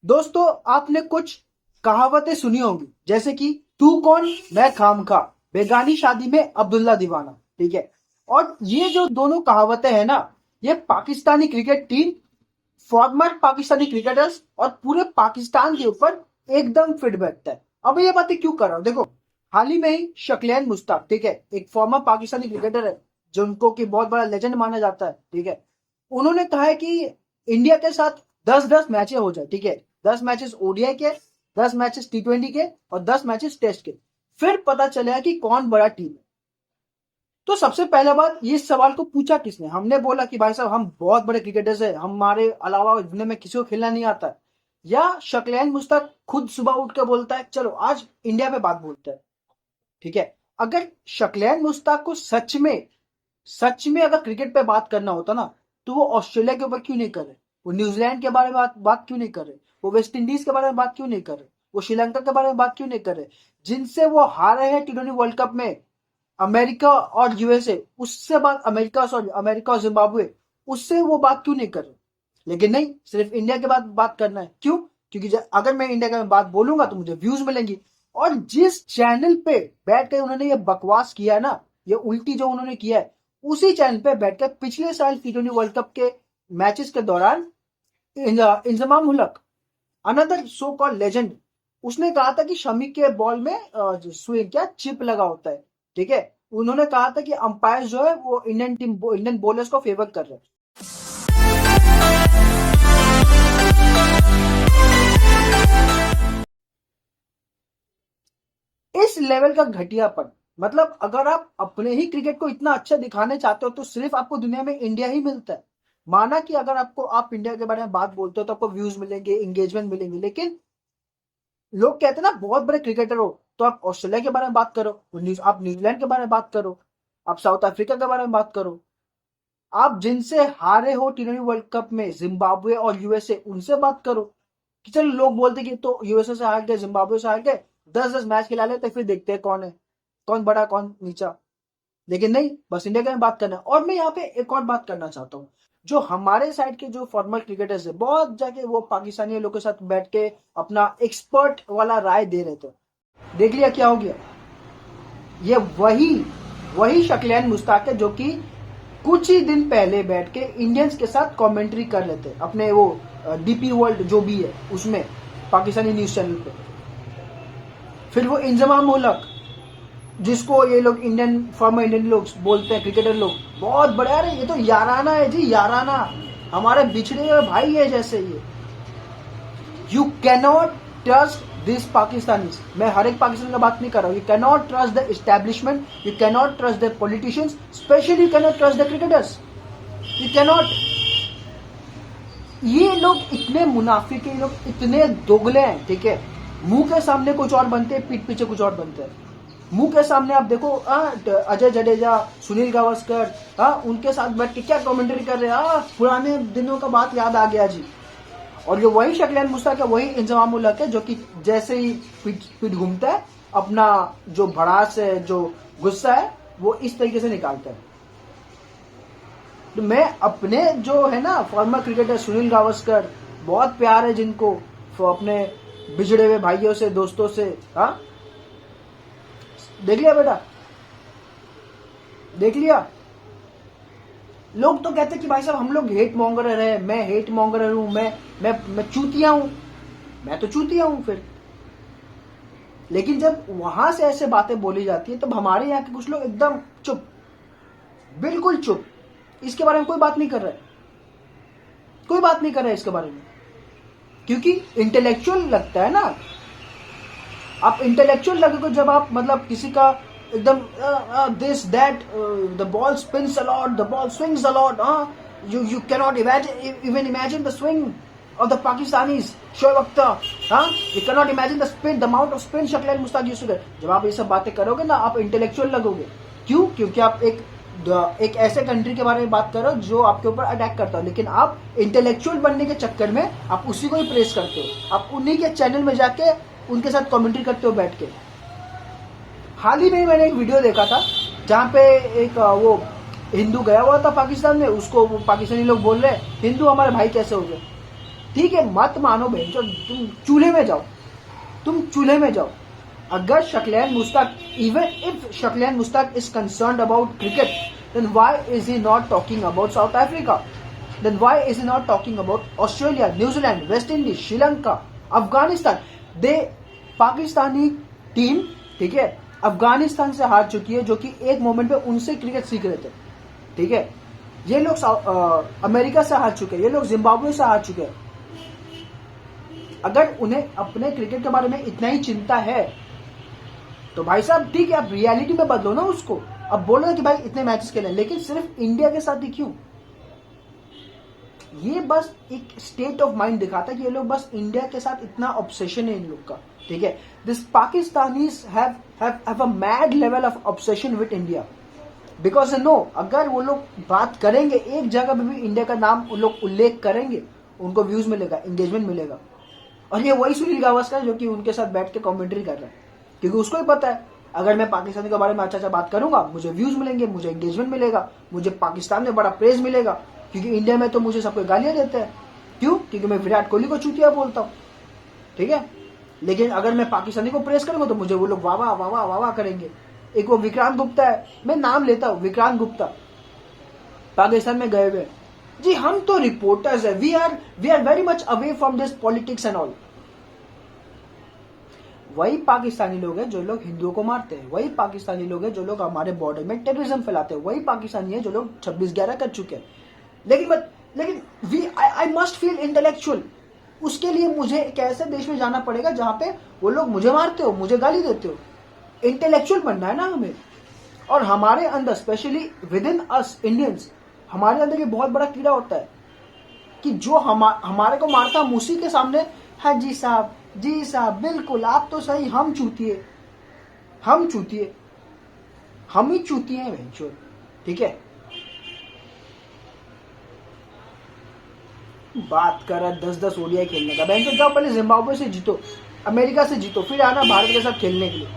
दोस्तों, आपने कुछ कहावतें सुनी होंगी, जैसे कि तू कौन मैं खामखा, बेगानी शादी में अब्दुल्ला दीवाना। ठीक है। और ये जो दोनों कहावतें हैं ना, ये Pakistani cricket team, farmer Pakistani cricketers और पूरे पाकिस्तान के ऊपर एकदम फिट बैठता है। अब ये बातें क्यों कर रहा हूं, देखो। हाल ही में ही शक्लैन मुश्ताक, ठीक है, एक फॉर्मर पाकिस्तानी क्रिकेटर है, जो उनको की बहुत बड़ा लेजेंड माना जाता है। ठीक है। उन्होंने कहा है कि इंडिया के साथ 10-10 मैचें हो जाए। ठीक है। 10 मैचेस ओडीआई के, 10 मैचेस टी20 के और 10 मैचेस टेस्ट के। फिर पता चलेगा कि कौन बड़ा टीम है। तो सबसे पहला बात, ये सवाल को पूछा किसने? हमने बोला कि भाई साहब, हम बहुत बड़े क्रिकेटर्स हैं, हमारे अलावा दुनिया में किसी को खेलना नहीं आता है? या शक्लैन मुश्ताक खुद सुबह उठ के बोलता है चलो आज इंडिया पे बात बोलते हैं? ठीक है। अगर शक्लैन मुश्ताक को सच में अगर क्रिकेट पे बात करना होता ना, तो वो ऑस्ट्रेलिया के ऊपर क्यों नहीं कर रहे? वो न्यूजीलैंड के बारे में बात क्यों नहीं कर रहे? वो वेस्ट इंडीज के बारे में बात क्यों नहीं कर रहे? वो श्रीलंका के बारे में बात क्यों नहीं कर रहे, जिनसे वो हारे हैं टी20 वर्ल्ड कप में? अमेरिका और यूएसए, उससे बात, अमेरिका और जिम्बाब्वे, उससे वो बात क्यों नहीं कर रहे? लेकिन नहीं, सिर्फ इंडिया के बात करना है। क्यों? क्योंकि अगर मैं इंडिया की बात बोलूंगा तो मुझे व्यूज मिलेंगी। और जिस चैनल पे बैठ कर उन्होंने ये बकवास किया है ना, ये उल्टी जो उन्होंने किया है, उसी चैनल पे बैठकर पिछले साल टी20 वर्ल्ड कप के मैचेस के दौरान Inzamam ul Haq, another so called legend, उसने कहा था कि शमी के बॉल में स्विंग क्या चिप लगा होता है। ठीक है। उन्होंने कहा था कि अंपायर जो है वो इंडियन बॉलर्स को फेवर कर रहे हैं। इस लेवल का घटियापन, मतलब अगर आप अपने ही क्रिकेट को इतना अच्छा दिखाने चाहते हो तो सिर्फ आपको दुनिया में इंडिया ही मिलता है। माना कि अगर आप इंडिया के बारे में बात बोलते हो तो आपको व्यूज मिलेंगे, एंगेजमेंट मिलेंगे, लेकिन लोग कहते हैं ना, बहुत बड़े क्रिकेटर हो तो आप ऑस्ट्रेलिया के बारे में बात करो, आप न्यूजीलैंड के बारे में बात करो, आप साउथ अफ्रीका के बारे में बात करो, आप जिनसे हारे हो टी20 वर्ल्ड कप में, जिम्बाब्वे और यूएसए, उनसे बात करो। कि चलो, लोग बोलते कि तो यूएसए से हार गए, जिम्बाब्वे से हार गए, 10-10 मैच खिला लेते, फिर देखते हैं कौन है, कौन बड़ा कौन नीचा। लेकिन नहीं, बस इंडिया के में बात करना है। और मैं यहाँ पे एक और बात करना चाहता हूँ, जो हमारे साइड के जो फॉर्मर क्रिकेटर्स है, बहुत जाके वो पाकिस्तानी लोगों के साथ बैठ के अपना एक्सपर्ट वाला राय दे रहे थे। देख लिया क्या हो गया? ये वही वही शक्लैन मुश्ताक है जो कि कुछ ही दिन पहले बैठ के इंडियंस के साथ कमेंट्री कर रहे थे अपने वो डीपी वर्ल्ड जो भी है उसमें, पाकिस्तानी न्यूज चैनल पे। फिर वो इंजमाम उल हक, जिसको ये लोग इंडियन फॉर्मर इंडियन लोग बोलते हैं, क्रिकेटर लोग, बहुत बड़े, अरे ये तो याराना है जी, याराना, हमारे बिछड़े हुए भाई है जैसे ये। You cannot trust this Pakistanis. मैं हर एक पाकिस्तान का बात नहीं कर रहा हूँ। You cannot trust the establishment, you cannot trust the politicians, specially you cannot trust the cricketers. You cannot. ये लोग इतने मुनाफिक है, ये लोग इतने दोगले हैं। ठीक है। मुंह के सामने कुछ और बनते हैं, पीठ पीछे कुछ और बनते हैं। मुंह के सामने आप देखो, अजय जडेजा, सुनील गावस्कर, उनके साथ बैठ के क्या कमेंट्री कर रहे हैं, पुराने दिनों का बात याद आ गया जी। और जो वही शक्लैन मुश्ताक है, वही इंजमाम उल हक है, जो कि जैसे ही पीठ घूमता है, अपना जो भड़ास है, जो गुस्सा है, वो इस तरीके से निकालता है। तो मैं अपने जो है ना फॉर्मर क्रिकेटर सुनील गावस्कर, बहुत प्यार है जिनको, अपने बिछड़े हुए भाइयों से, दोस्तों से। हाँ, देख लिया बेटा, देख लिया। लोग तो कहते कि भाई साहब हम लोग हेट मॉन्गरर है, मैं हेट मॉन्गरर हूं, मैं चूतिया हूं। मैं तो चूतिया हूं फिर। लेकिन जब वहां से ऐसे बातें बोली जाती है, तब हमारे यहाँ के कुछ लोग एकदम चुप, बिल्कुल चुप, इसके बारे में कोई बात नहीं कर रहा है, कोई बात नहीं कर रहा है इसके बारे में। क्योंकि इंटेलेक्चुअल लगता है ना। आप इंटेलेक्चुअल लगेगा जब आप, मतलब किसी का एकदम this that, the ball spins a lot, the ball swings a lot, you cannot imagine the swing of the Pakistanis, Shoaib Akhtar, you cannot imagine the spin, the amount of spin Shakil Mushtaq used to get। जब आप ये सब बातें करोगे ना, आप intellectual लगोगे। क्यों? क्योंकि आप एक ऐसे कंट्री के बारे में बात करो जो आपके ऊपर अटैक करता हो, लेकिन आप इंटेलेक्चुअल बनने के चक्कर में आप उसी को ही प्रेस करते हो, आप उन्हीं के चैनल में जाके उनके साथ कमेंट्री करते हो बैठ के। हाल ही में मैंने एक वीडियो देखा था जहां पे एक वो हिंदू गया हुआ था पाकिस्तान में, उसको वो पाकिस्तानी लोग बोल रहे हैं हिंदू हमारे भाई कैसे हो गए। ठीक है, मत मानो बहन, तुम चूल्हे में जाओ, तुम चूल्हे में जाओ। अगर Saqlain Mushtaq, even if Saqlain Mushtaq is concerned about cricket, then why is he not talking about South Africa? Then why is he not talking about Australia, New Zealand, West Indies, Sri Lanka, Afghanistan? The Pakistani team, ठीक है, अफगानिस्तान से हार चुकी है, जो कि एक मोमेंट पे उनसे क्रिकेट सीख रहे थे, ठीक है। ये लोग अमेरिका से हार चुके हैं, ये लोग जिम्बाब्वे से हार चुके हैं। अगर उन्हें अपने क्रिकेट के बारे में इतना ही चिंता है तो भाई साहब ठीक है, आप रियलिटी में बदलो ना उसको। अब बोल रहे कि भाई इतने मैचेस खेले, लेकिन सिर्फ इंडिया के साथ ही क्यों? ये बस एक स्टेट ऑफ माइंड दिखाता है कि ये लोग बस इंडिया के साथ इतना ऑब्सेशन है इन लोग का, ठीक है। This Pakistanis have a mad level of obsession with India, because no, अगर वो लोग बात करेंगे एक जगह पे भी इंडिया का नाम वो लोग उल्लेख करेंगे, उनको व्यूज मिलेगा, एंगेजमेंट मिलेगा। और ये वही सुनील गावस्कर जो कि उनके साथ बैठ के कमेंट्री कर रहा है, क्योंकि उसको ही पता है अगर मैं पाकिस्तानी के बारे में अच्छा बात करूंगा, मुझे व्यूज मिलेंगे, मुझे एंगेजमेंट मिलेगा, मुझे पाकिस्तान में बड़ा प्रेज मिलेगा, क्योंकि इंडिया में तो मुझे सबको गालियां देते हैं। क्यों? क्योंकि मैं विराट कोहली को चूतिया बोलता हूं, ठीक है। लेकिन अगर मैं पाकिस्तानी को प्रेस करूंगा तो मुझे वो लोग वाह वाह वाह वाह वाह करेंगे। एक वो विक्रांत गुप्ता है, मैं नाम लेता हूं, विक्रांत गुप्ता पाकिस्तान में गए हुए। जी हम तो रिपोर्टर्स है, we are very much away from this politics and all. वही पाकिस्तानी लोग हैं जो लोग हिंदुओं को मारते हैं, वही पाकिस्तानी लोग हैं जो लोग हमारे बॉर्डर में टेररिज्म फैलाते हैं, वही पाकिस्तानी है जो लोग 26/11 कर चुके हैं। लेकिन आई मस्ट फील इंटेलेक्चुअल। उसके लिए मुझे एक ऐसे देश में जाना पड़ेगा जहां पे वो लोग मुझे मारते हो, मुझे गाली देते हो। इंटेलेक्चुअल बनना है ना हमें। और हमारे अंदर specially with in us Indians, हमारे अंदर ये बहुत बड़ा कीड़ा होता है कि जो हमारे को मारता हम उसी के सामने, हाँ जी साहब, जी साहब, बिल्कुल आप तो सही, हम चूतिए, हम चूतिए, हम ही चूतिए हैं वेंचर, ठीक है। बात कर रहा 10-10 ओडीआई खेलने का, बहन जाओ पहले जिम्बाब्वे से जीतो, अमेरिका से जीतो, फिर आना भारत के साथ खेलने के लिए।